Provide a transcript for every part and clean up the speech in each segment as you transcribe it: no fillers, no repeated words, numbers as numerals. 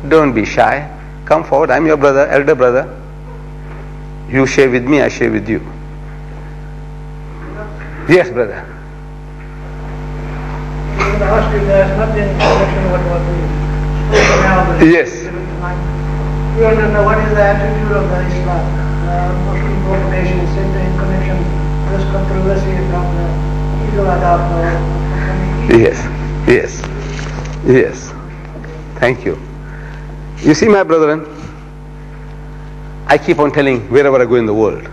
Don't be shy. Come forward. I'm your brother, elder brother. You share with me, I share with you. Yes, brother. There's nothing in connection with what we spoke now. Yes. We want to know what is the attitude of the Islam, Muslim population in connection with this controversy about the Eid al-Adha. Yes. Thank you. You see, my brethren, I keep on telling wherever I go in the world,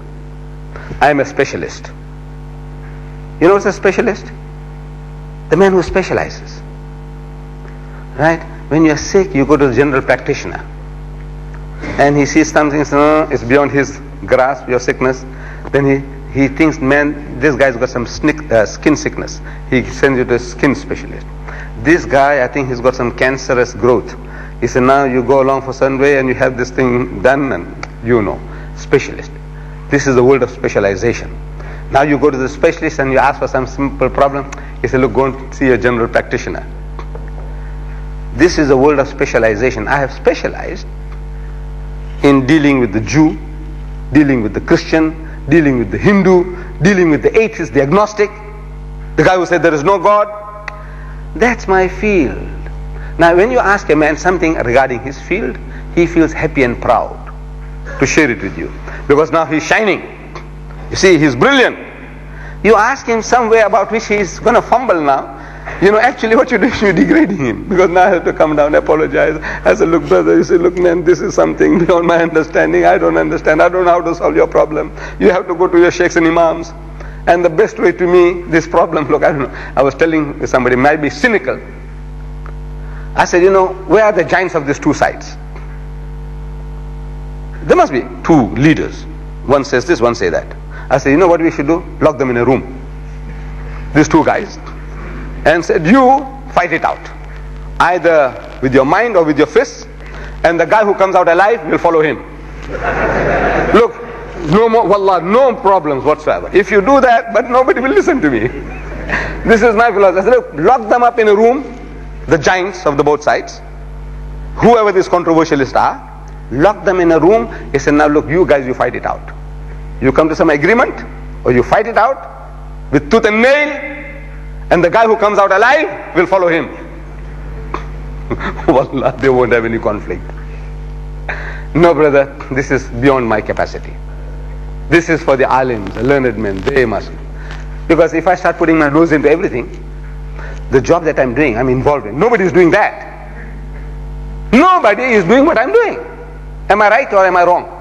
I am a specialist. You know what's a specialist? The man who specializes. Right? When you are sick, you go to the general practitioner. And he sees something, it's beyond his grasp, your sickness. Then he thinks, man, this guy's got some skin sickness. He sends you to a skin specialist. This guy, I think he's got some cancerous growth. He said, now you go along for some way and you have this thing done, and you know, specialist. This is the world of specialization. Now you go to the specialist and you ask for some simple problem. He said, look, go and see a general practitioner. This is the world of specialization. I have specialized in dealing with the Jew, dealing with the Christian, dealing with the Hindu, dealing with the atheist, the agnostic, the guy who said there is no God. That's my field. Now when you ask a man something regarding his field, he feels happy and proud to share it with you, because now he's shining. You see, he's brilliant. You ask him some way about which he's going to fumble now. You know, actually what you're doing, you're degrading him, because now I have to come down, apologize. I said, look brother, you say, look man, this is something beyond my understanding. I don't understand. I don't know how to solve your problem. You have to go to your sheikhs and imams. And the best way to me, this problem, look, I don't know. I was telling somebody, might be cynical. I said, you know, where are the giants of these two sides? There must be two leaders. One says this, one says that. I said, you know what we should do? Lock them in a room. These two guys. And said, you fight it out. Either with your mind or with your fists. And the guy who comes out alive will follow him. Look, no more, wallah, no problems whatsoever. If you do that, but nobody will listen to me. This is my philosophy. I said, look, lock them up in a room. The giants of the both sides, whoever these controversialists are, lock them in a room. He said, now look, you guys, you fight it out. You come to some agreement, or you fight it out with tooth and nail, and the guy who comes out alive will follow him. Wallah, they won't have any conflict. No brother, this is beyond my capacity. This is for the alims, the learned men, they must. Because if I start putting my nose into everything, the job that I'm doing, I'm involved in, nobody is doing that. Nobody is doing what I'm doing. Am I right or am I wrong?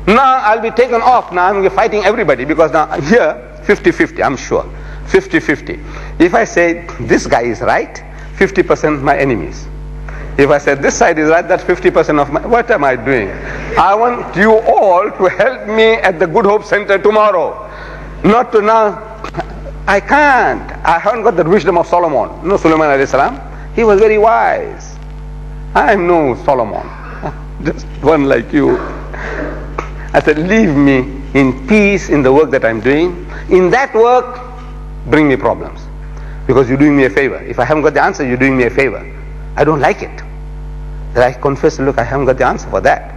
Now I'll be taken off. Now I'm fighting everybody, because now here 50-50, I'm sure 50-50. If I say this guy is right, 50% my enemies. If I say this side is right, that's 50% of my, what am I doing? I want you all to help me at the Good Hope Center tomorrow. Not to now, I can't. I haven't got the wisdom of Solomon. No, Solomon alayhi salam, he was very wise. I am no Solomon, just one like you. I said, leave me in peace in the work that I'm doing. In that work, bring me problems, because you're doing me a favor. If I haven't got the answer, you're doing me a favor. I don't like it. That I confess, look, I haven't got the answer for that.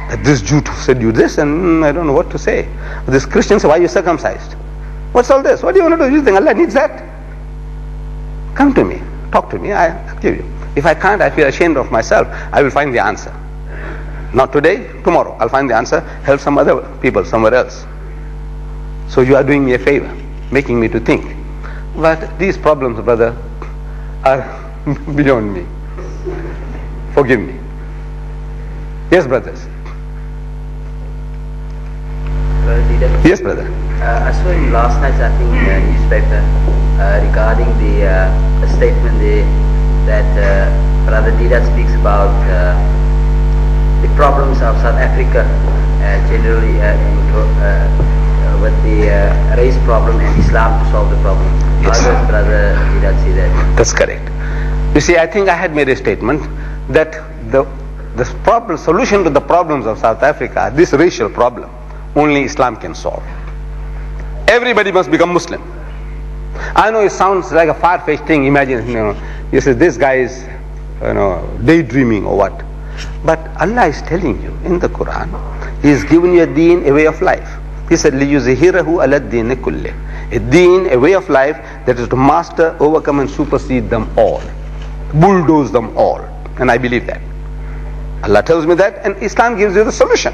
That this Jew said you this, and I don't know what to say. This Christian said, why are you circumcised? What's all this? What do you want to do? You think Allah needs that? Come to me, talk to me, I'll give you. If I can't, I feel ashamed of myself, I will find the answer. Not today, tomorrow, I'll find the answer, help some other people somewhere else. So you are doing me a favor, making me to think. But these problems, brother, are beyond me. Forgive me. Yes, brothers. Yes, brother. I saw in last night's, I think, newspaper regarding the statement that Brother Deedat speaks about the problems of South Africa generally with the race problem and Islam to solve the problem. Yes. How does Brother Deedat see that? That's correct. You see, I think I had made a statement that the solution to the problems of South Africa, this racial problem, only Islam can solve. Everybody must become Muslim. I know it sounds like a far-fetched thing. Imagine, you say this guy is daydreaming or what. But Allah is telling you in the Quran, He has given you a deen, a way of life. He said, لِيُزْهِرَهُ عَلَى الدِّينِ كُلِّهِ. A deen, a way of life that is to master, overcome and supersede them all. Bulldoze them all. And I believe that. Allah tells me that, and Islam gives you the solution.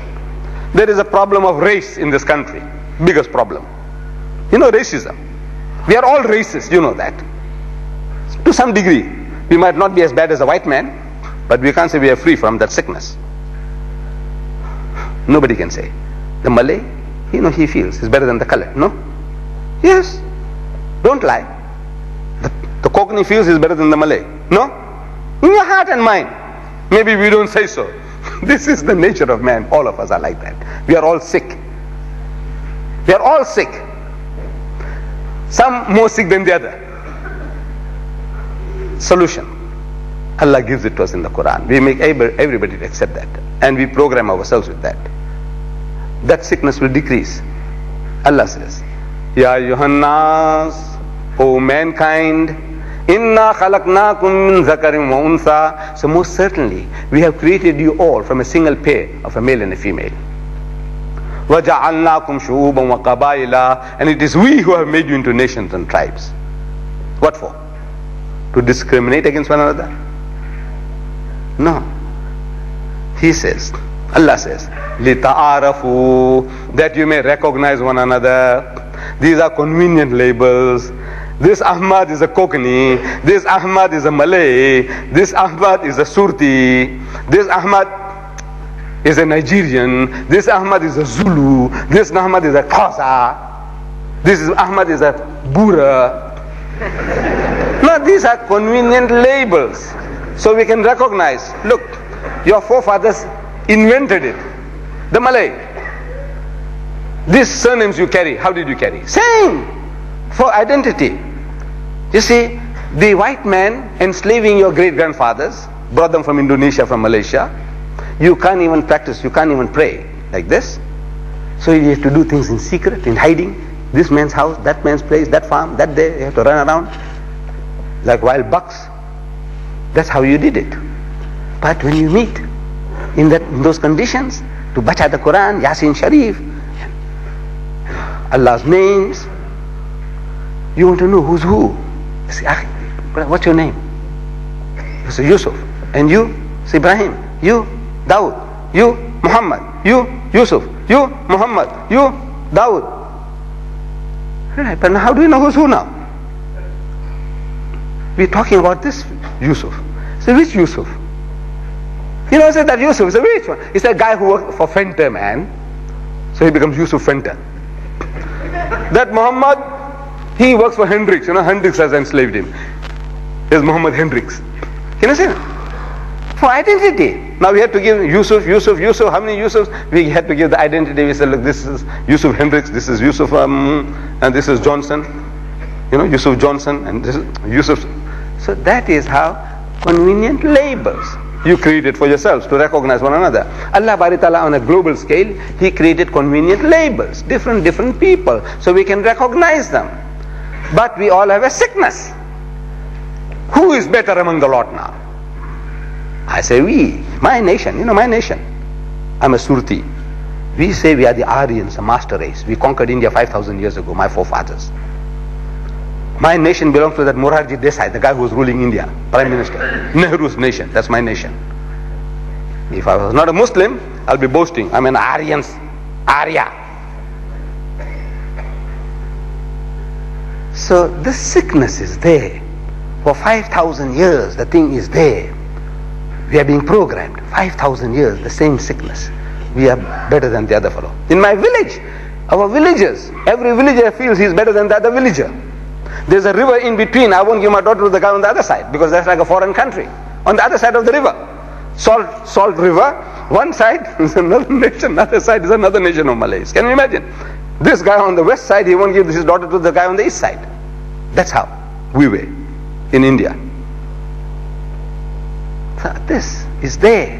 There is a problem of race in this country. Biggest problem. Racism. We are all racist, you know that. To some degree. We might not be as bad as a white man, but we can't say we are free from that sickness. Nobody can say. The Malay, he feels he's better than the color. No? Yes. Don't lie. The Konkani feels he's better than the Malay. No? In your heart and mind. Maybe we don't say so. This is the nature of man. All of us are like that. We are all sick. We are all sick. Some more sick than the other. Solution. Allah gives it to us in the Quran. We make everybody to accept that. And we program ourselves with that. That sickness will decrease. Allah says, Ya Yuhannas, O mankind, Inna khalaqnakum min zakarin wa untha. So most certainly, we have created you all from a single pair of a male and a female. وَجَعَلْنَاكُمْ شُعُوبًا وَقَبَائِلًا. And it is we who have made you into nations and tribes. What for? To discriminate against one another? No. He says, Allah says, لِتَعَارَفُوا, that you may recognize one another. These are convenient labels. This Ahmed is a Konkani, this Ahmed is a Malay, this Ahmed is a Surti, this Ahmed is a Nigerian, this Ahmed is a Zulu, this Ahmed is a Xhosa, this Ahmed is a Bura. No, these are convenient labels. So we can recognize, look, your forefathers invented it. The Malay. These surnames you carry, how did you carry? Same. For identity. You see, the white man enslaving your great-grandfathers, brought them from Indonesia, from Malaysia. You can't even practice, you can't even pray like this. So you have to do things in secret, in hiding. This man's house, that man's place, that farm, that day, you have to run around like wild bucks. That's how you did it. But when you meet in those conditions, to bacha the Quran, Yasin Sharif, Allah's names, you want to know who's who. You say, what's your name? You say, Yusuf. And you? Say, Ibrahim. You? Dawood. You? Mohamed. You? Yusuf. You? Mohamed. You? Dawood. Right, but how do you know who's who now? We're talking about this Yusuf. So which Yusuf? I said that Yusuf. So which one? It's a guy who worked for Fenter, man. So he becomes Yusuf Fenter. That Mohammed, he works for Hendrix. Hendrix has enslaved him. There's Mohammed Hendrix. Can you see that? For identity. Now we have to give Yusuf. How many Yusufs? We had to give the identity. We said, look, this is Yusuf Hendrix, this is Yusuf, and this is Johnson. Yusuf Johnson, and this is Yusuf. So that is how convenient labels you created for yourselves to recognize one another. Allah Bari Ta'ala on a global scale, He created convenient labels, different people, so we can recognize them. But we all have a sickness. Who is better among the lot now? I say we, my nation, my nation. I'm a Surti. We say we are the Aryans, a master race. We conquered India 5,000 years ago, my forefathers. My nation belongs to that Morarji Desai, the guy who was ruling India, Prime Minister. Nehru's nation, that's my nation. If I was not a Muslim, I'll be boasting, I'm an Arya. So this sickness is there. For 5,000 years, the thing is there. We are being programmed. 5,000 years, the same sickness. We are better than the other fellow. In my village, our villagers, every villager feels he's better than the other villager. There's a river in between. I won't give my daughter to the guy on the other side, because that's like a foreign country. On the other side of the river, Salt River, one side is another nation, other side is another nation of Malays. Can you imagine? This guy on the west side, he won't give his daughter to the guy on the east side. That's how we were in India. So this is there.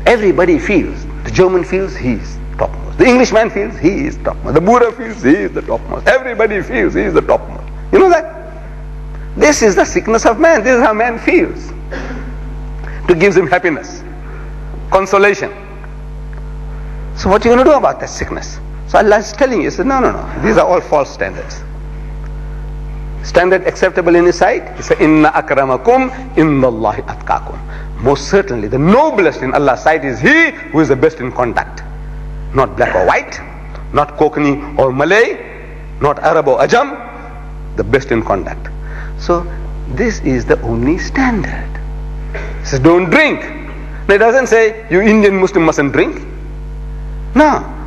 Everybody feels. The German feels he is topmost. The Englishman feels he is topmost. The Buddha feels he is the topmost. Everybody feels he is the topmost. You know that? This is the sickness of man. This is how man feels. to give him happiness, consolation. So what are you going to do about that sickness? So Allah is telling you, he says, no, these are all false standards. Standard acceptable in His sight? He said, Inna akramakum indallahi atqakum. Most certainly, the noblest in Allah's sight is he who is the best in conduct. Not black or white, not Konkani or Malay, not Arab or Ajam, the best in conduct. So, this is the only standard. He says, don't drink. Now, it doesn't say, you Indian Muslim mustn't drink. No.